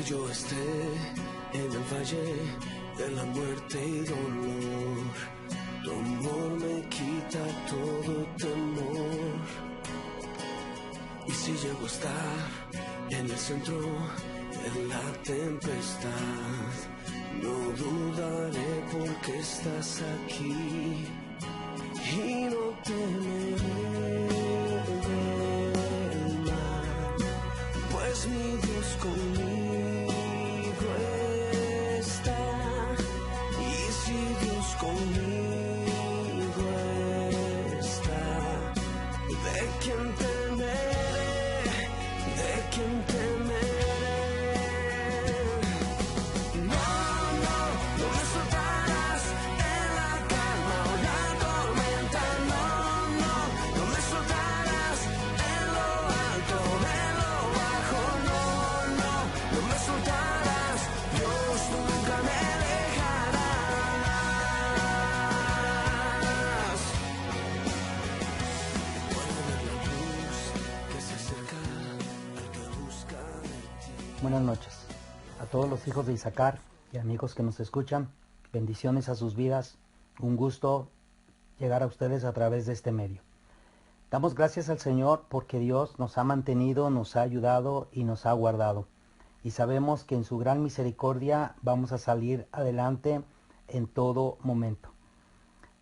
yo esté en el valle de la muerte y dolor, tu amor me quita todo temor. Y si llego a estar en el centro de la tempestad, no dudaré porque estás aquí y no temeré el mal, pues mi Dios conmigo está. Y si Dios conmigo está, ¿de quién temeré? ¿De quién temeré? No, no, no me soltarás en la calma o la tormenta. No, no, no me soltarás en lo alto, en lo bajo. No, no, no me soltarás. Dios, tú nunca me dejarás. Puedo ver la luz que se acerca al que busca de ti. Buenas noches a todos los hijos de Isaacar y amigos que nos escuchan. Bendiciones a sus vidas. Un gusto llegar a ustedes a través de este medio. Damos gracias al Señor porque Dios nos ha mantenido, nos ha ayudado y nos ha guardado. Y sabemos que en su gran misericordia vamos a salir adelante en todo momento.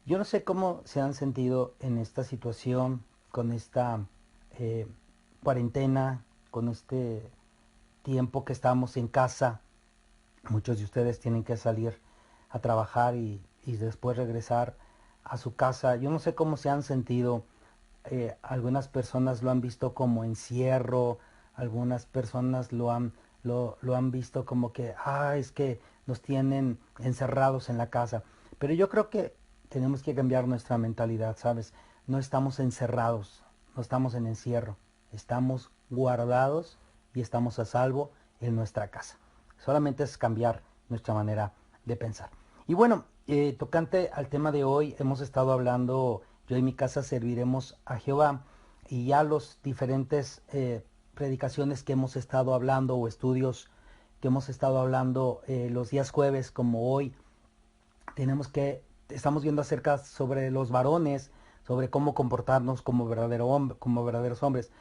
Yo no sé cómo se han sentido en esta situación, con esta cuarentena, con este tiempo que estamos en casa. Muchos de ustedes tienen que salir a trabajar y después regresar a su casa. Yo no sé cómo se han sentido. Algunas personas lo han visto como encierro, algunas personas lo han visto como que es que nos tienen encerrados en la casa. Pero yo creo que tenemos que cambiar nuestra mentalidad, ¿sabes? No estamos encerrados, no estamos en encierro, estamos guardados y estamos a salvo en nuestra casa. Solamente es cambiar nuestra manera de pensar. Y bueno, tocante al tema de hoy, hemos estado hablando, yo en mi casa serviremos a Jehová, y ya los diferentes predicaciones que hemos estado hablando o estudios que hemos estado hablando los días jueves como hoy, estamos viendo acerca sobre los varones, sobre cómo comportarnos como verdaderos hombres.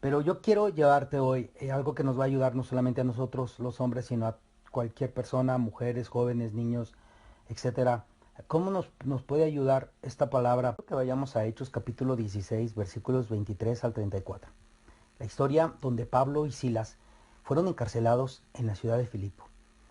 Pero yo quiero llevarte hoy algo que nos va a ayudar no solamente a nosotros los hombres, sino a cualquier persona, mujeres, jóvenes, niños, etcétera. ¿Cómo nos puede ayudar esta palabra? Que vayamos a Hechos capítulo 16, versículos 23 al 34. La historia donde Pablo y Silas fueron encarcelados en la ciudad de Filipo.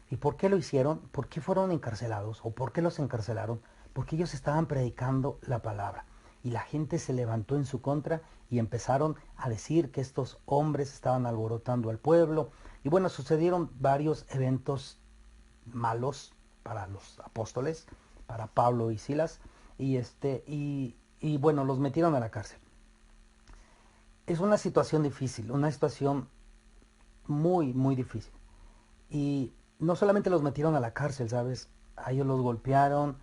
¿Y por qué lo hicieron? ¿Por qué fueron encarcelados? ¿O por qué los encarcelaron? Porque ellos estaban predicando la palabra. Y la gente se levantó en su contra y empezaron a decir que estos hombres estaban alborotando al pueblo. Y bueno, sucedieron varios eventos malos para los apóstoles, para Pablo y Silas. Y bueno, los metieron a la cárcel. Es una situación difícil, una situación muy, muy difícil. Y no solamente los metieron a la cárcel, ¿sabes? A ellos los golpearon,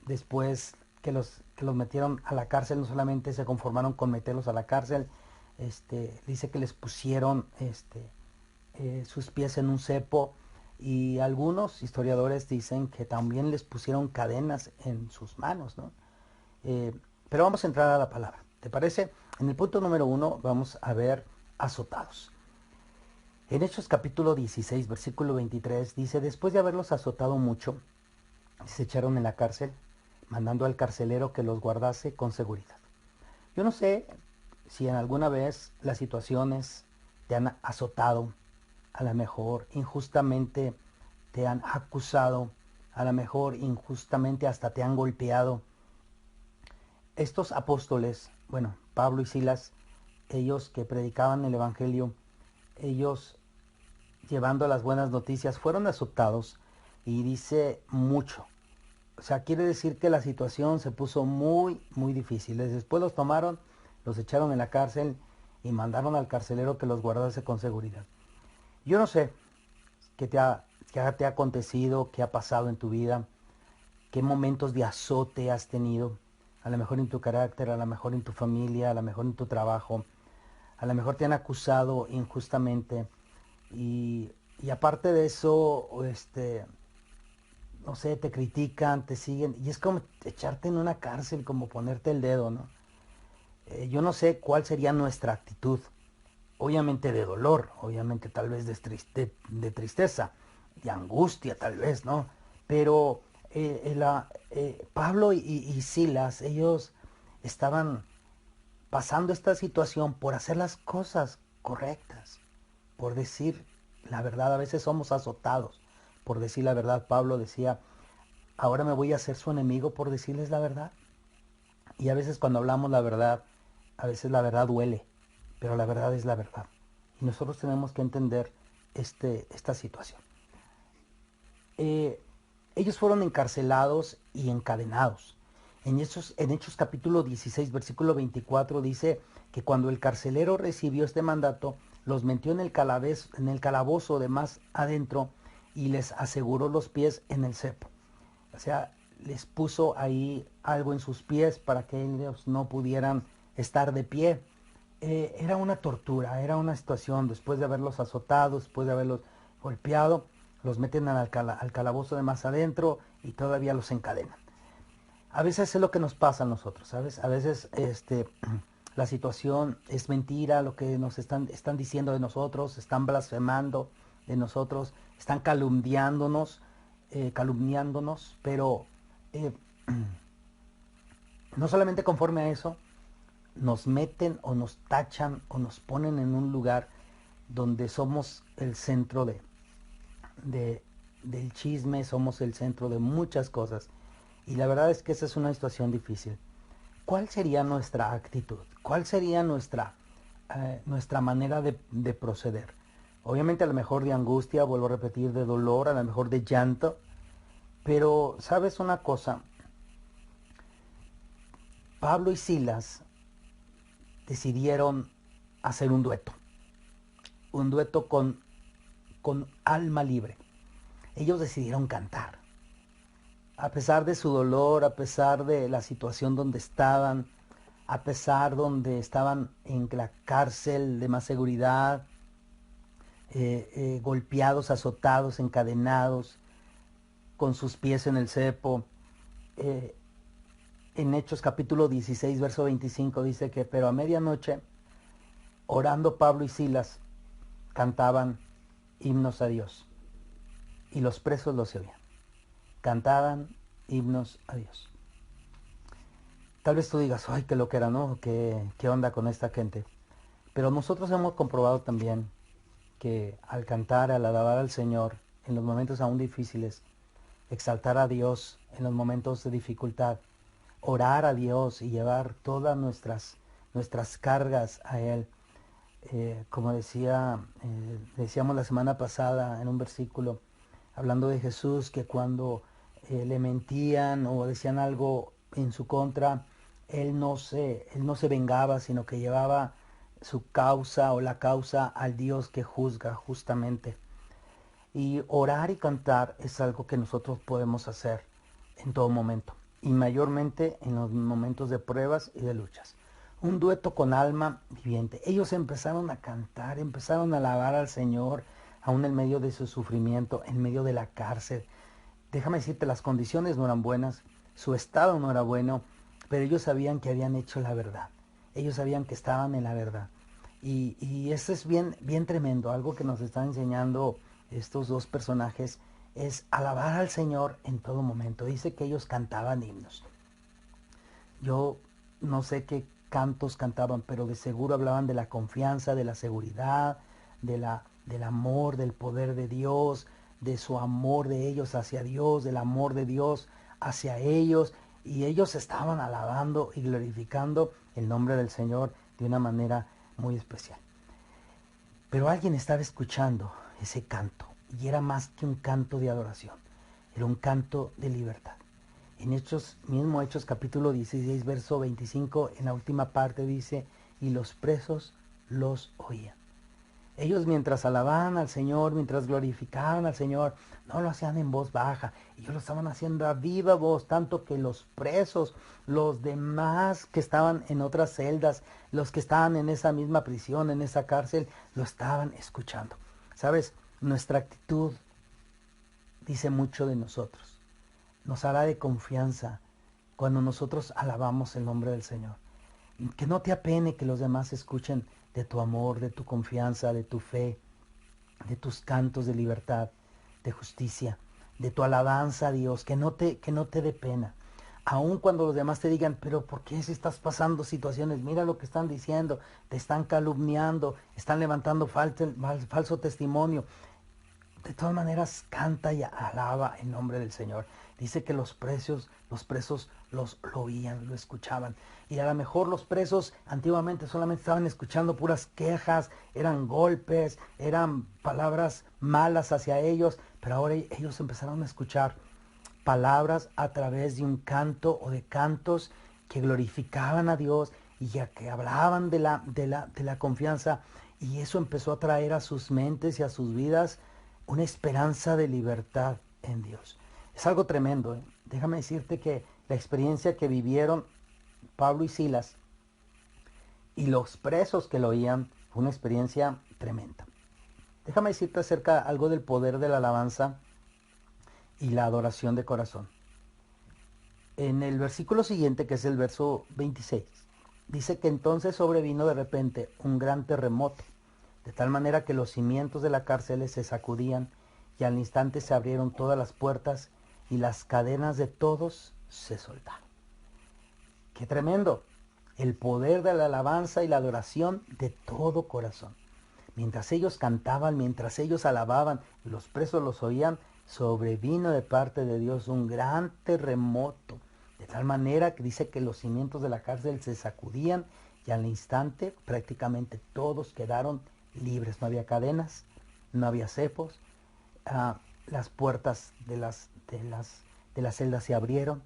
después que los metieron a la cárcel, no solamente se conformaron con meterlos a la cárcel, dice que les pusieron sus pies en un cepo, y algunos historiadores dicen que también les pusieron cadenas en sus manos, ¿no? Pero vamos a entrar a la palabra, ¿te parece? En el punto número 1 vamos a ver azotados. En Hechos capítulo 16, versículo 23, dice: después de haberlos azotado mucho, se echaron en la cárcel, mandando al carcelero que los guardase con seguridad. Yo no sé si en alguna vez las situaciones te han azotado, a lo mejor injustamente te han acusado, a lo mejor injustamente hasta te han golpeado. Estos apóstoles, bueno, Pablo y Silas, ellos que predicaban el evangelio, ellos llevando las buenas noticias, fueron azotados, y dice mucho. O sea, quiere decir que la situación se puso muy, muy difícil. Después los tomaron, los echaron en la cárcel y mandaron al carcelero que los guardase con seguridad. Yo no sé qué te ha acontecido, qué ha pasado en tu vida, qué momentos de azote has tenido, a lo mejor en tu carácter, a lo mejor en tu familia, a lo mejor en tu trabajo, a lo mejor te han acusado injustamente, y aparte de eso, no sé, te critican, te siguen, y es como echarte en una cárcel, como ponerte el dedo, ¿no? Yo no sé cuál sería nuestra actitud, obviamente de dolor, obviamente tal vez de tristeza, de angustia tal vez, ¿no? Pero Pablo y Silas, ellos estaban pasando esta situación por hacer las cosas correctas, por decir la verdad. A veces somos azotados por decir la verdad. Pablo decía, ahora me voy a hacer su enemigo por decirles la verdad. Y a veces cuando hablamos la verdad, a veces la verdad duele, pero la verdad es la verdad. Y nosotros tenemos que entender esta situación. Ellos fueron encarcelados y encadenados. En Hechos capítulo 16, versículo 24 dice que cuando el carcelero recibió este mandato, los metió en el calabozo de más adentro y les aseguró los pies en el cepo. O sea, les puso ahí algo en sus pies para que ellos no pudieran estar de pie. Era una tortura, era una situación, después de haberlos azotado, después de haberlos golpeado, los meten al calabozo de más adentro y todavía los encadenan. A veces es lo que nos pasa a nosotros, ¿sabes? A veces la situación es mentira, lo que nos están diciendo de nosotros, están blasfemando de nosotros, están calumniándonos, pero eh, no solamente conforme a eso, nos meten o nos tachan o nos ponen en un lugar donde somos el centro del chisme, somos el centro de muchas cosas. Y la verdad es que esa es una situación difícil. ¿Cuál sería nuestra actitud? ¿Cuál sería nuestra manera de proceder? Obviamente a lo mejor de angustia, vuelvo a repetir, de dolor, a lo mejor de llanto. Pero, ¿sabes una cosa? Pablo y Silas decidieron hacer un dueto. Un dueto con alma libre. Ellos decidieron cantar. A pesar de su dolor, a pesar de la situación donde estaban, a pesar donde estaban en la cárcel de más seguridad, golpeados, azotados, encadenados, con sus pies en el cepo. En Hechos capítulo 16, verso 25 dice que, pero a medianoche, orando Pablo y Silas, cantaban himnos a Dios, y los presos los oían. Cantaban himnos a Dios. Tal vez tú digas, ay, qué lo que era, ¿no? ¿Qué onda con esta gente? Pero nosotros hemos comprobado también que al cantar, al alabar al Señor, en los momentos aún difíciles, exaltar a Dios en los momentos de dificultad, orar a Dios y llevar todas nuestras cargas a Él. Como decíamos la semana pasada en un versículo, hablando de Jesús, que cuando le mentían o decían algo en su contra, él no se vengaba, sino que llevaba su causa o la causa al Dios que juzga justamente. Y orar y cantar es algo que nosotros podemos hacer en todo momento, y mayormente en los momentos de pruebas y de luchas. Un dueto con alma viviente. Ellos empezaron a cantar, empezaron a alabar al Señor, aún en medio de su sufrimiento, en medio de la cárcel. Déjame decirte, las condiciones no eran buenas, su estado no era bueno, pero ellos sabían que habían hecho la verdad. Ellos sabían que estaban en la verdad. Y eso es bien, bien tremendo. Algo que nos están enseñando estos dos personajes es alabar al Señor en todo momento. Dice que ellos cantaban himnos. Yo no sé qué cantos cantaban, pero de seguro hablaban de la confianza, de la seguridad, del amor, del poder de Dios, de su amor de ellos hacia Dios, del amor de Dios hacia ellos. Y ellos estaban alabando y glorificando el nombre del Señor de una manera muy especial. Pero alguien estaba escuchando ese canto, y era más que un canto de adoración, era un canto de libertad. En Hechos capítulo 16, verso 25, en la última parte dice, y los presos los oían. Ellos mientras alababan al Señor, mientras glorificaban al Señor, no lo hacían en voz baja, ellos lo estaban haciendo a viva voz, tanto que los presos, los demás que estaban en otras celdas, los que estaban en esa misma prisión, en esa cárcel, lo estaban escuchando. Sabes, nuestra actitud dice mucho de nosotros. Nos hará de confianza cuando nosotros alabamos el nombre del Señor. Que no te apene que los demás escuchen de tu amor, de tu confianza, de tu fe, de tus cantos de libertad, de justicia, de tu alabanza a Dios, que no te dé pena. Aun cuando los demás te digan, pero ¿por qué si estás pasando situaciones? Mira lo que están diciendo, te están calumniando, están levantando falso testimonio. De todas maneras, canta y alaba el nombre del Señor. Dice que los presos lo oían, lo escuchaban. Y a lo mejor los presos antiguamente solamente estaban escuchando puras quejas, eran golpes, eran palabras malas hacia ellos, pero ahora ellos empezaron a escuchar palabras a través de un canto o de cantos que glorificaban a Dios y ya que hablaban de la confianza, y eso empezó a traer a sus mentes y a sus vidas una esperanza de libertad en Dios. Es algo tremendo, ¿eh? Déjame decirte que la experiencia que vivieron Pablo y Silas y los presos que lo oían fue una experiencia tremenda. Déjame decirte acerca algo del poder de la alabanza y la adoración de corazón. En el versículo siguiente, que es el verso 26, dice que entonces sobrevino de repente un gran terremoto, de tal manera que los cimientos de la cárcel se sacudían y al instante se abrieron todas las puertas y las cadenas de todos se soltaron. ¡Qué tremendo! El poder de la alabanza y la adoración de todo corazón. Mientras ellos cantaban, mientras ellos alababan, y los presos los oían, sobrevino de parte de Dios un gran terremoto, de tal manera que dice que los cimientos de la cárcel se sacudían y al instante prácticamente todos quedaron libres. No había cadenas, no había cepos, las puertas de las celdas se abrieron.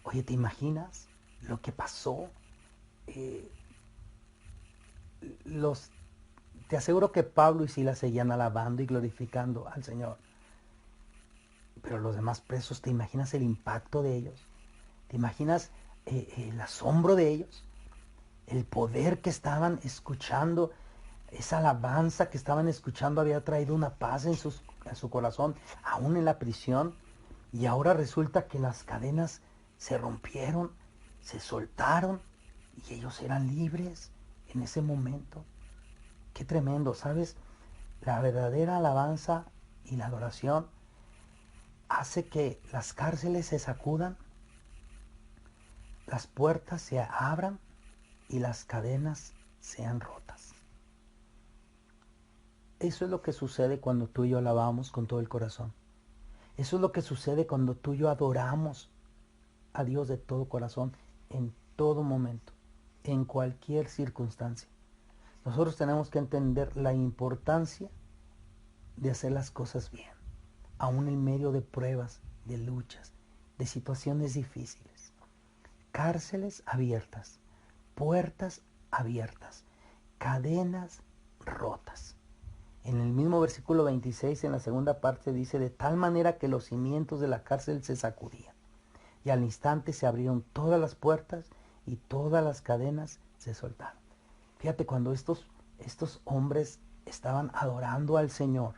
Oye, ¿te imaginas lo que pasó? Te aseguro que Pablo y Silas seguían alabando y glorificando al Señor. Pero los demás presos, ¿te imaginas el impacto de ellos? ¿Te imaginas el asombro de ellos? El poder que estaban escuchando, esa alabanza que estaban escuchando había traído una paz en su corazón, aún en la prisión. Y ahora resulta que las cadenas se rompieron, se soltaron y ellos eran libres en ese momento. Qué tremendo, ¿sabes? La verdadera alabanza y la adoración hace que las cárceles se sacudan, las puertas se abran y las cadenas sean rotas. Eso es lo que sucede cuando tú y yo alabamos con todo el corazón. Eso es lo que sucede cuando tú y yo adoramos a Dios de todo corazón, en todo momento, en cualquier circunstancia. Nosotros tenemos que entender la importancia de hacer las cosas bien, aún en medio de pruebas, de luchas, de situaciones difíciles. Cárceles abiertas, puertas abiertas, cadenas rotas. En el mismo versículo 26, en la segunda parte, dice, de tal manera que los cimientos de la cárcel se sacudían. Y al instante se abrieron todas las puertas y todas las cadenas se soltaron. Fíjate, cuando estos hombres estaban adorando al Señor,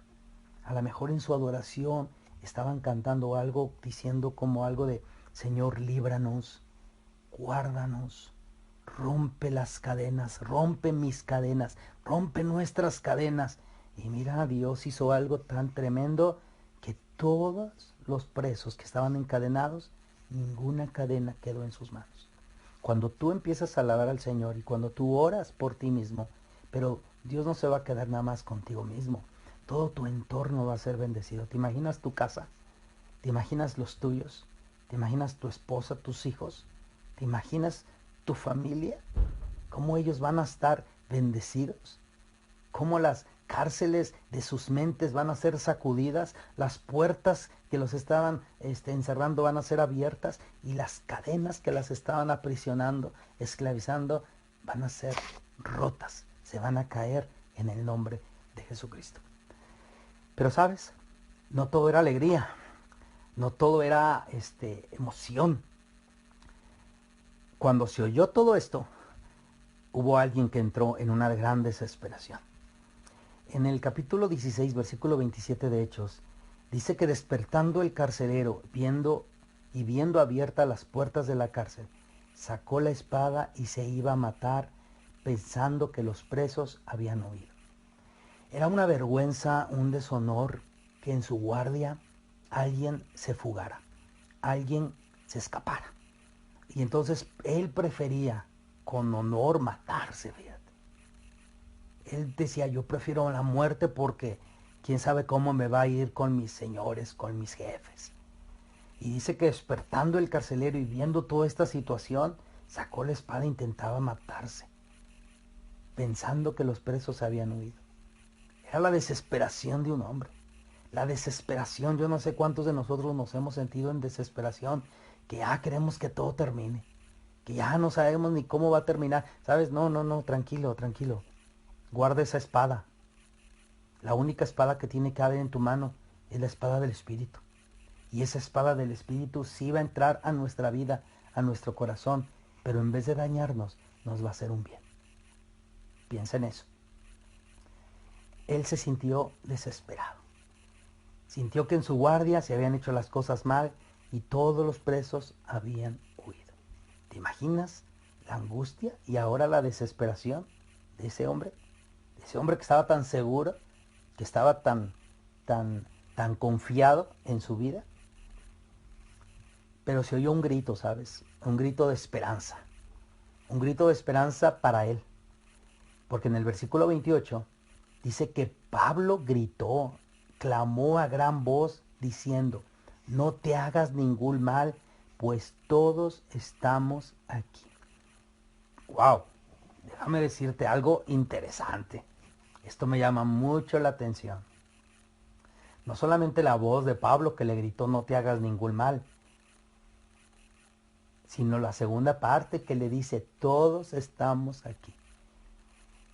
a lo mejor en su adoración estaban cantando algo, diciendo como algo de, Señor, líbranos, guárdanos, rompe las cadenas, rompe mis cadenas, rompe nuestras cadenas. Y mira, Dios hizo algo tan tremendo que todos los presos que estaban encadenados, ninguna cadena quedó en sus manos. Cuando tú empiezas a alabar al Señor y cuando tú oras por ti mismo, pero Dios no se va a quedar nada más contigo mismo. Todo tu entorno va a ser bendecido. ¿Te imaginas tu casa? ¿Te imaginas los tuyos? ¿Te imaginas tu esposa, tus hijos? ¿Te imaginas tu familia? ¿Cómo ellos van a estar bendecidos? ¿Cómo las cárceles de sus mentes van a ser sacudidas? Las puertas que los estaban encerrando van a ser abiertas y las cadenas que las estaban aprisionando, esclavizando, van a ser rotas. Se van a caer en el nombre de Jesucristo. Pero sabes, no todo era alegría, no todo era emoción. Cuando se oyó todo esto, hubo alguien que entró en una gran desesperación. En el capítulo 16, versículo 27 de Hechos, dice que despertando el carcelero, viendo abiertas las puertas de la cárcel, sacó la espada y se iba a matar, pensando que los presos habían huido. Era una vergüenza, un deshonor que en su guardia alguien se fugara, alguien se escapara. Y entonces él prefería con honor matarse, fíjate. Él decía, yo prefiero la muerte porque quién sabe cómo me va a ir con mis señores, con mis jefes. Y dice que despertando el carcelero y viendo toda esta situación, sacó la espada e intentaba matarse, pensando que los presos habían huido. Era la desesperación de un hombre. La desesperación, yo no sé cuántos de nosotros nos hemos sentido en desesperación, que ya queremos que todo termine, que ya no sabemos ni cómo va a terminar. ¿Sabes? No, tranquilo, tranquilo. Guarda esa espada. La única espada que tiene que haber en tu mano es la espada del Espíritu. Y esa espada del Espíritu sí va a entrar a nuestra vida, a nuestro corazón, pero en vez de dañarnos, nos va a hacer un bien. Piensa en eso. Él se sintió desesperado. Sintió que en su guardia se habían hecho las cosas mal y todos los presos habían huido. ¿Te imaginas la angustia y ahora la desesperación de ese hombre? De ese hombre que estaba tan seguro, que estaba tan confiado en su vida. Pero se oyó un grito, ¿sabes? Un grito de esperanza. Un grito de esperanza para él. Porque en el versículo 28 dice que Pablo gritó, clamó a gran voz diciendo, no te hagas ningún mal, pues todos estamos aquí. ¡Wow! Déjame decirte algo interesante. Esto me llama mucho la atención. No solamente la voz de Pablo que le gritó, no te hagas ningún mal, sino la segunda parte que le dice, todos estamos aquí.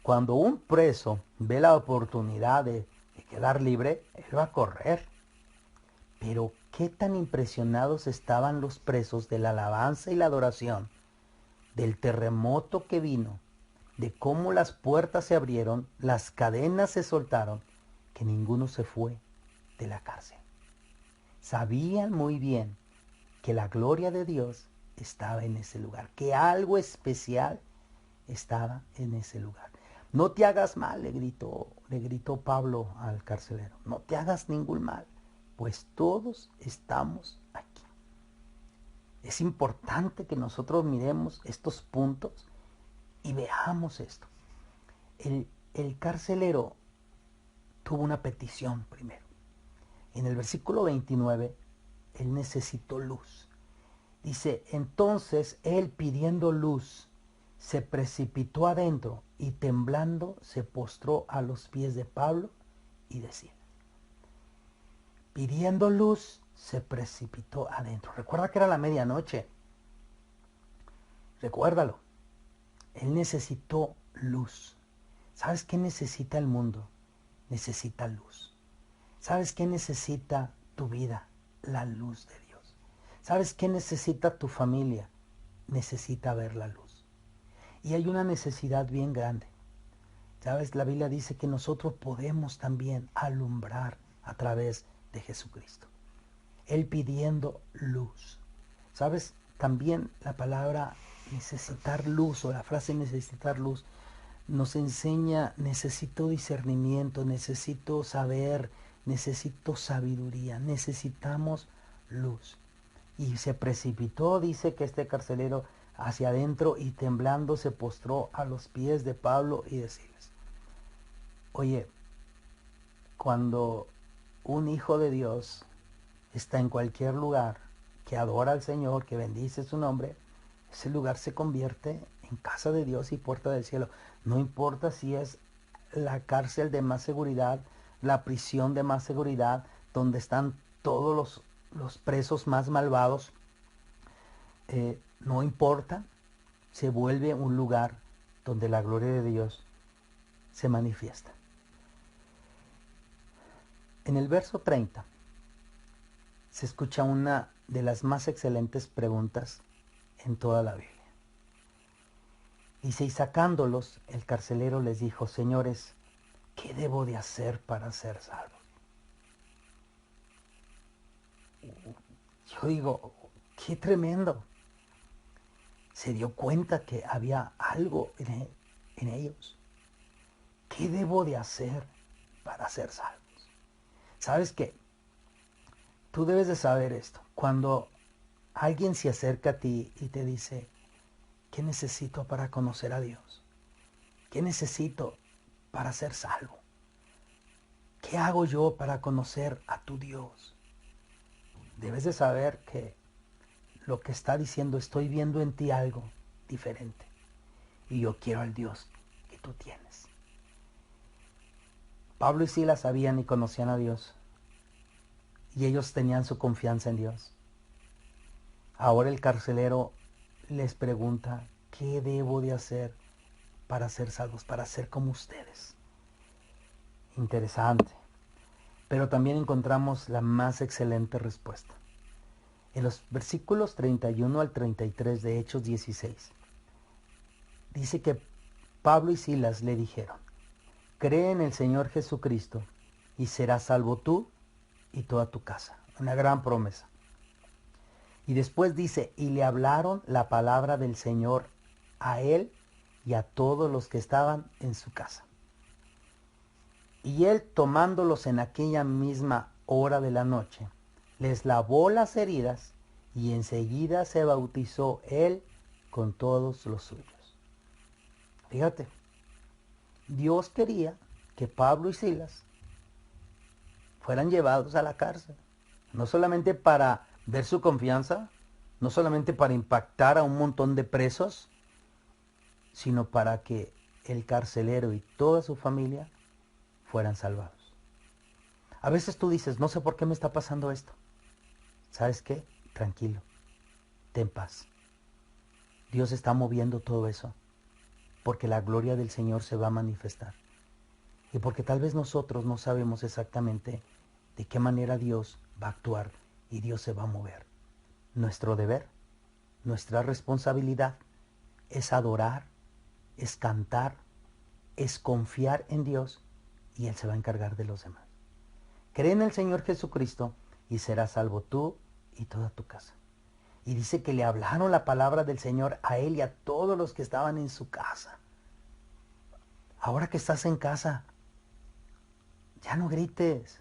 Cuando un preso ve la oportunidad de quedar libre, él va a correr. Pero qué tan impresionados estaban los presos de la alabanza y la adoración, del terremoto que vino, de cómo las puertas se abrieron, las cadenas se soltaron, que ninguno se fue de la cárcel. Sabían muy bien que la gloria de Dios estaba en ese lugar, que algo especial estaba en ese lugar. No te hagas mal, le gritó Pablo al carcelero. No te hagas ningún mal, pues todos estamos aquí. Es importante que nosotros miremos estos puntos y veamos esto. El carcelero tuvo una petición primero. En el versículo 29, él necesitó luz. Dice, entonces él pidiendo luz, se precipitó adentro y temblando se postró a los pies de Pablo y decía, pidiendo luz, se precipitó adentro. Recuerda que era la medianoche. Recuérdalo. Él necesitó luz. ¿Sabes qué necesita el mundo? Necesita luz. ¿Sabes qué necesita tu vida? La luz de Dios. ¿Sabes qué necesita tu familia? Necesita ver la luz. Y hay una necesidad bien grande. ¿Sabes? La Biblia dice que nosotros podemos también alumbrar a través de Jesucristo. Él pidiendo luz. ¿Sabes? También la palabra necesitar luz o la frase necesitar luz nos enseña, necesito discernimiento, necesito saber, necesito sabiduría, necesitamos luz. Y se precipitó, dice que este carcelero, hacia adentro y temblando se postró a los pies de Pablo y decirles, oye, cuando un hijo de Dios está en cualquier lugar que adora al Señor, que bendice su nombre, ese lugar se convierte en casa de Dios y puerta del cielo. No importa si es la cárcel de más seguridad, la prisión de más seguridad, donde están todos los presos más malvados, no importa, se vuelve un lugar donde la gloria de Dios se manifiesta. En el verso 30 se escucha una de las más excelentes preguntas en toda la Biblia. Dice, y sacándolos, el carcelero les dijo, señores, ¿qué debo de hacer para ser salvo? Yo digo, qué tremendo. Se dio cuenta que había algo en ellos. ¿Qué debo de hacer para ser salvos? ¿Sabes qué? Tú debes de saber esto. Cuando alguien se acerca a ti y te dice, ¿qué necesito para conocer a Dios? ¿Qué necesito para ser salvo? ¿Qué hago yo para conocer a tu Dios? Debes de saber que lo que está diciendo, estoy viendo en ti algo diferente. Y yo quiero al Dios que tú tienes. Pablo y Silas sabían y conocían a Dios. Y ellos tenían su confianza en Dios. Ahora el carcelero les pregunta, ¿qué debo de hacer para ser salvos, para ser como ustedes? Interesante. Pero también encontramos la más excelente respuesta. En los versículos 31 al 33 de Hechos 16, dice que Pablo y Silas le dijeron, cree en el Señor Jesucristo y serás salvo tú y toda tu casa. Una gran promesa. Y después dice, y le hablaron la palabra del Señor a él y a todos los que estaban en su casa. Y él, tomándolos en aquella misma hora de la noche, les lavó las heridas y enseguida se bautizó él con todos los suyos. Fíjate, Dios quería que Pablo y Silas fueran llevados a la cárcel, no solamente para ver su confianza, no solamente para impactar a un montón de presos, sino para que el carcelero y toda su familia fueran salvados. A veces tú dices, no sé por qué me está pasando esto. ¿Sabes qué? Tranquilo, ten paz. Dios está moviendo todo eso, porque la gloria del Señor se va a manifestar. Y porque tal vez nosotros no sabemos exactamente de qué manera Dios va a actuar y Dios se va a mover. Nuestro deber, nuestra responsabilidad es adorar, es cantar, es confiar en Dios y Él se va a encargar de los demás. Cree en el Señor Jesucristo y serás salvo tú y toda tu casa. Y dice que le hablaron la palabra del Señor a él y a todos los que estaban en su casa. Ahora que estás en casa, ya no grites,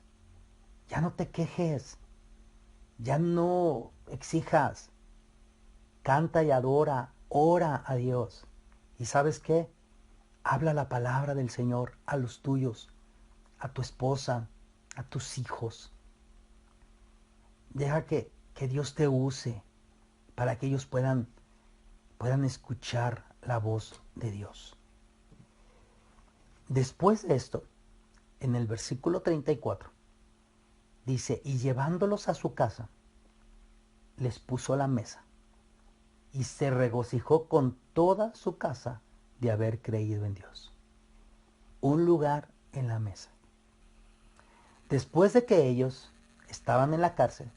ya no te quejes, ya no exijas. Canta y adora, ora a Dios. ¿Y sabes qué? Habla la palabra del Señor a los tuyos, a tu esposa, a tus hijos. Deja que Dios te use para que ellos puedan escuchar la voz de Dios. Después de esto, en el versículo 34, dice, y llevándolos a su casa, les puso la mesa, y se regocijó con toda su casa de haber creído en Dios. Un lugar en la mesa. Después de que ellos estaban en la cárcel,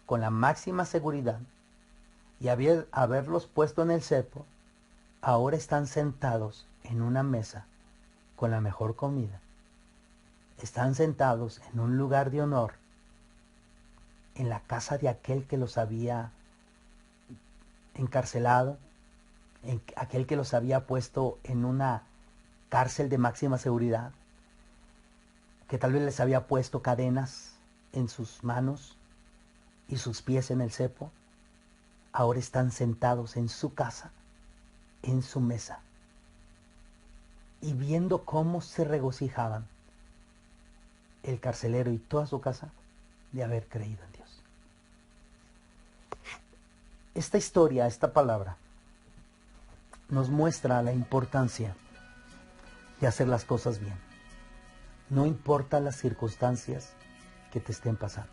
con la máxima seguridad, y haberlos puesto en el cepo, ahora están sentados en una mesa con la mejor comida. Están sentados en un lugar de honor, en la casa de aquel que los había encarcelado, en aquel que los había puesto en una cárcel de máxima seguridad, que tal vez les había puesto cadenas en sus manos y sus pies en el cepo. Ahora están sentados en su casa, en su mesa, y viendo cómo se regocijaban el carcelero y toda su casa de haber creído en Dios. Esta historia, esta palabra, nos muestra la importancia de hacer las cosas bien. No importa las circunstancias que te estén pasando.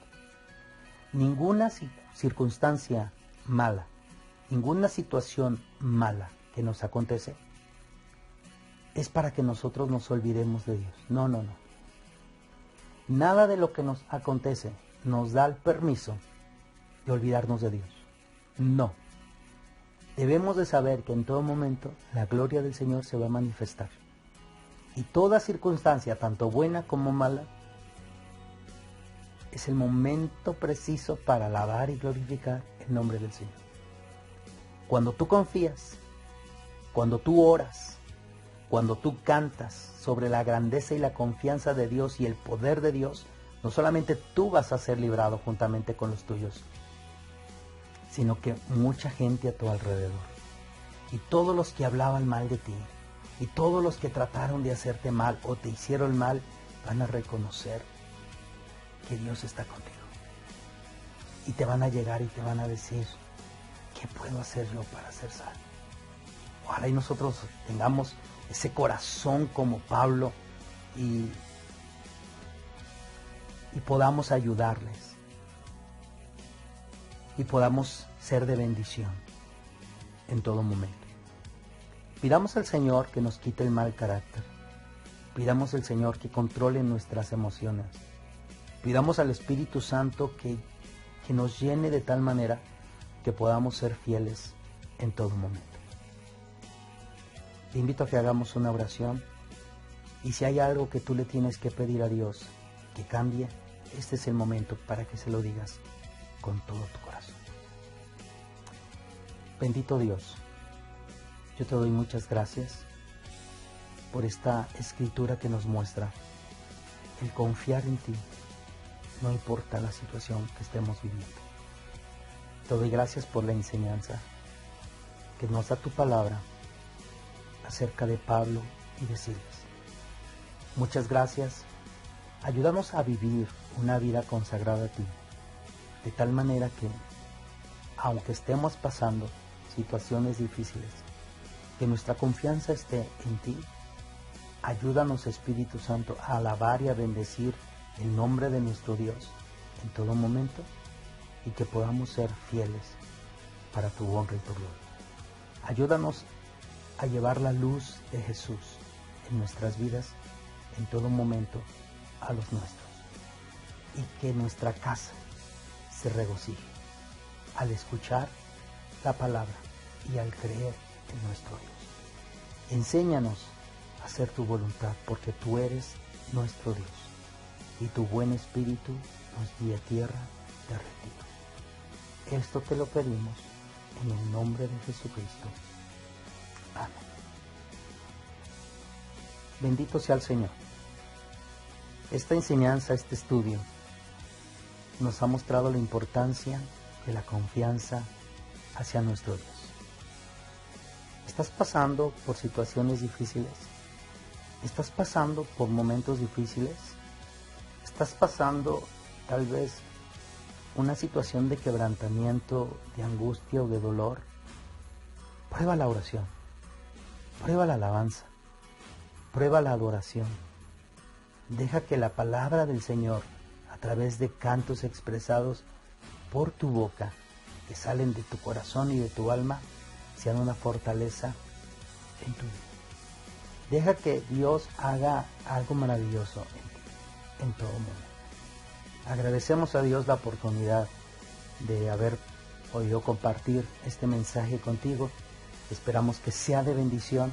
Ninguna circunstancia mala, ninguna situación mala que nos acontece es para que nosotros nos olvidemos de Dios. No, no, no. Nada de lo que nos acontece nos da el permiso de olvidarnos de Dios. No. Debemos de saber que en todo momento la gloria del Señor se va a manifestar. Y toda circunstancia, tanto buena como mala, es el momento preciso para alabar y glorificar el nombre del Señor. Cuando tú confías, cuando tú oras, cuando tú cantas sobre la grandeza y la confianza de Dios y el poder de Dios, no solamente tú vas a ser librado juntamente con los tuyos, sino que mucha gente a tu alrededor. Y todos los que hablaban mal de ti, y todos los que trataron de hacerte mal o te hicieron mal, van a reconocer que Dios está contigo. Y te van a llegar y te van a decir, ¿qué puedo hacer yo para ser salvo? Ojalá y nosotros tengamos ese corazón como Pablo y podamos ayudarles y podamos ser de bendición en todo momento. Pidamos al Señor que nos quite el mal carácter. Pidamos al Señor que controle nuestras emociones. Pidamos al Espíritu Santo que nos llene de tal manera que podamos ser fieles en todo momento. Te invito a que hagamos una oración y si hay algo que tú le tienes que pedir a Dios que cambie, este es el momento para que se lo digas con todo tu corazón. Bendito Dios, yo te doy muchas gracias por esta escritura que nos muestra el confiar en ti, no importa la situación que estemos viviendo. Te doy gracias por la enseñanza que nos da tu palabra acerca de Pablo y de Silas. Muchas gracias. Ayúdanos a vivir una vida consagrada a ti, de tal manera que, aunque estemos pasando situaciones difíciles, que nuestra confianza esté en ti. Ayúdanos, Espíritu Santo, a alabar y a bendecir el nombre de nuestro Dios en todo momento y que podamos ser fieles para tu honra y tu gloria. Ayúdanos a llevar la luz de Jesús en nuestras vidas en todo momento a los nuestros y que nuestra casa se regocije al escuchar la palabra y al creer en nuestro Dios. Enséñanos a hacer tu voluntad porque tú eres nuestro Dios y tu buen espíritu nos guía a tierra de retiro. Esto te lo pedimos en el nombre de Jesucristo. Amén. Bendito sea el Señor. Esta enseñanza, este estudio, nos ha mostrado la importancia de la confianza hacia nuestro Dios. ¿Estás pasando por situaciones difíciles? ¿Estás pasando por momentos difíciles? ¿Estás pasando tal vez una situación de quebrantamiento, de angustia o de dolor? Prueba la oración, prueba la alabanza, prueba la adoración. Deja que la palabra del Señor, a través de cantos expresados por tu boca, que salen de tu corazón y de tu alma, sean una fortaleza en tu vida. Deja que Dios haga algo maravilloso en ti, en todo momento. Agradecemos a Dios la oportunidad de haber podido compartir este mensaje contigo. Esperamos que sea de bendición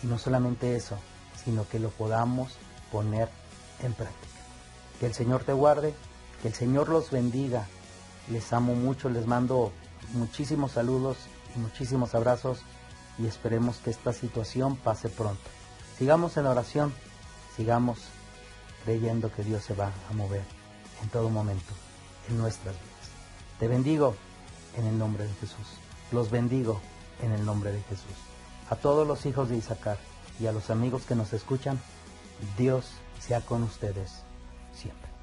y no solamente eso, sino que lo podamos poner en práctica. Que el Señor te guarde, que el Señor los bendiga. Les amo mucho, les mando muchísimos saludos y muchísimos abrazos y esperemos que esta situación pase pronto. Sigamos en oración, sigamos creyendo que Dios se va a mover en todo momento en nuestras vidas. Te bendigo en el nombre de Jesús. Los bendigo en el nombre de Jesús. A todos los hijos de Isaacar y a los amigos que nos escuchan, Dios sea con ustedes siempre.